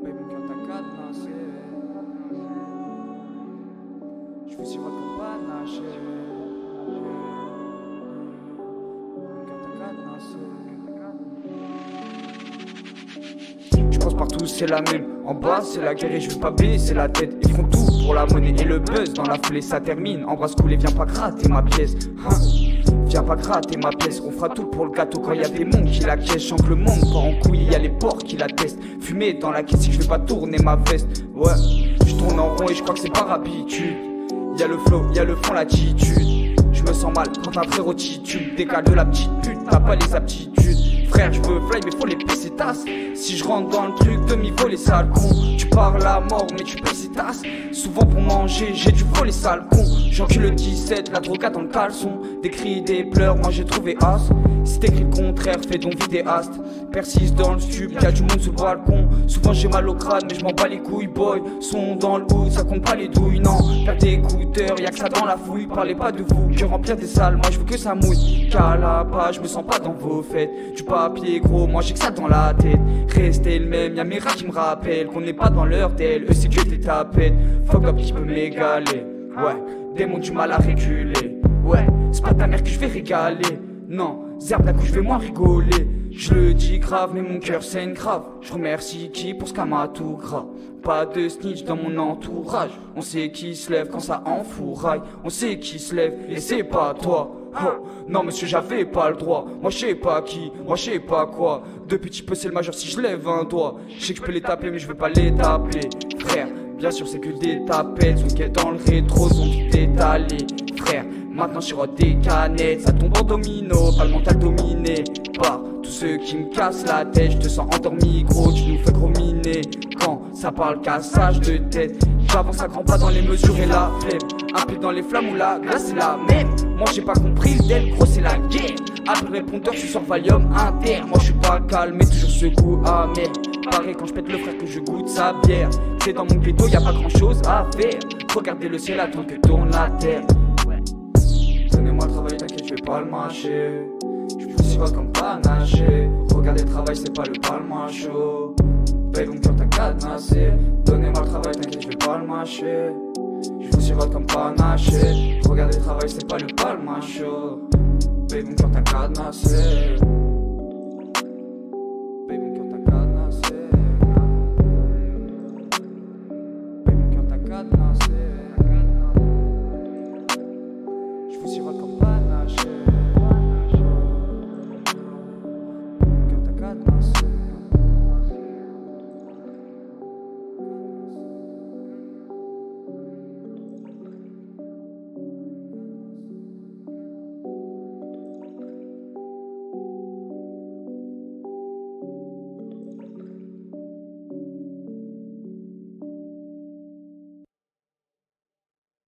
Baby, mon cœur t'a cadenassé. Je vous suivrai comme panaché. Mon cœur t'a cadenassé. Je pense partout c'est la même. En bas c'est la guerre et je veux pas baisser la tête. Ils font tout pour la monnaie et le buzz. Dans la foulée ça termine. Embrasse couler, viens pas gratter ma pièce. Viens pas gratter ma pièce. On fera tout pour le gâteau quand y a des mondes qui la caissent. Je sens que le monde part en couille, y a les porcs qui la testent. Fumer dans la caisse si je vais pas tourner ma veste. Ouais, je tourne en rond et je crois que c'est par habitude. Y'a le flow, y'a le fond, l'attitude. Je me sens mal quand un frérot titube. Décale de la petite pute, t'as pas les aptitudes. Frère, je veux fly mais faut les pisser tasses. Si je rentre dans le truc, demi-vol les sales cons. Tu parles à mort mais tu pisses tasses. Souvent pour manger, j'ai dû voler sale con. J'encule le 17, la droga dans le caleçon. Des cris, des pleurs, moi j'ai trouvé as. Si t'écris le contraire, fais donc vidéaste. Persiste dans le stup, y'a du monde sous le balcon. Souvent j'ai mal au crâne mais je m'en bats les couilles boy. Son dans le hood, ça compte pas les douilles non. Père d'écouteurs, y'a que ça dans la fouille. Parlez pas de vous, que remplir des salles. Moi je veux que ça mouille. Calapa, je me sens pas dans vos fêtes. Du papier gros, moi j'ai que ça dans la tête. Restez le même, y'a mes rats qui me rappellent qu'on n'est pas dans leur d'elle. Eux c'est que des tapettes. Fuck up qui peut m'égaler. Ouais, démon du mal à réguler. Ouais, c'est pas ta mère que je vais régaler. Non, zerbe d'un coup je vais moins rigoler. Je le dis grave mais mon cœur saigne grave. Je remercie qui pour ce qu'elle m'a tout gras. Pas de snitch dans mon entourage. On sait qui se lève quand ça enfouraille. On sait qui se lève et c'est pas toi. Oh, non monsieur j'avais pas le droit. Moi je sais pas qui, moi je sais pas quoi. De petit peu c'est le majeur si je lève un doigt. Je sais que je peux les taper mais je veux pas les taper. Frère, bien sûr c'est que des tapettes. Son quai dans le rétro, sont vite étalés. Frère, maintenant je sirote des canettes. Ça tombe en domino, pas le mental dominé par tous ceux qui me cassent la tête. Je te sens endormi gros, tu nous fais gros miner. Quand ça parle cassage de tête, j'avance à grands pas dans les mesures et la flemme. Un pied dans les flammes ou la glace c'est la même. Moi j'ai pas compris le deal, gros c'est la guerre. Après le compteur je suis sur Valium Inter. Moi je suis pas calme mais toujours ce goût amer. Pareil quand je pète le frère que je goûte sa bière. C'est dans mon ghetto y'a pas grand chose à faire. Regardez le ciel attendre que tourne la terre. Donnez-moi le travail t'inquiète je vais pas le mâcher. Je vous suivrai comme panaché. Regardez le travail c'est pas le palma chaud. Baby mon cœur t'a cadenassé. Donnez-moi le travail t'inquiète je vais pas le mâcher. Je vous suivrai comme panaché. Regardez le travail c'est pas le palma chaud. Baby mon cœur t'a cadenassé.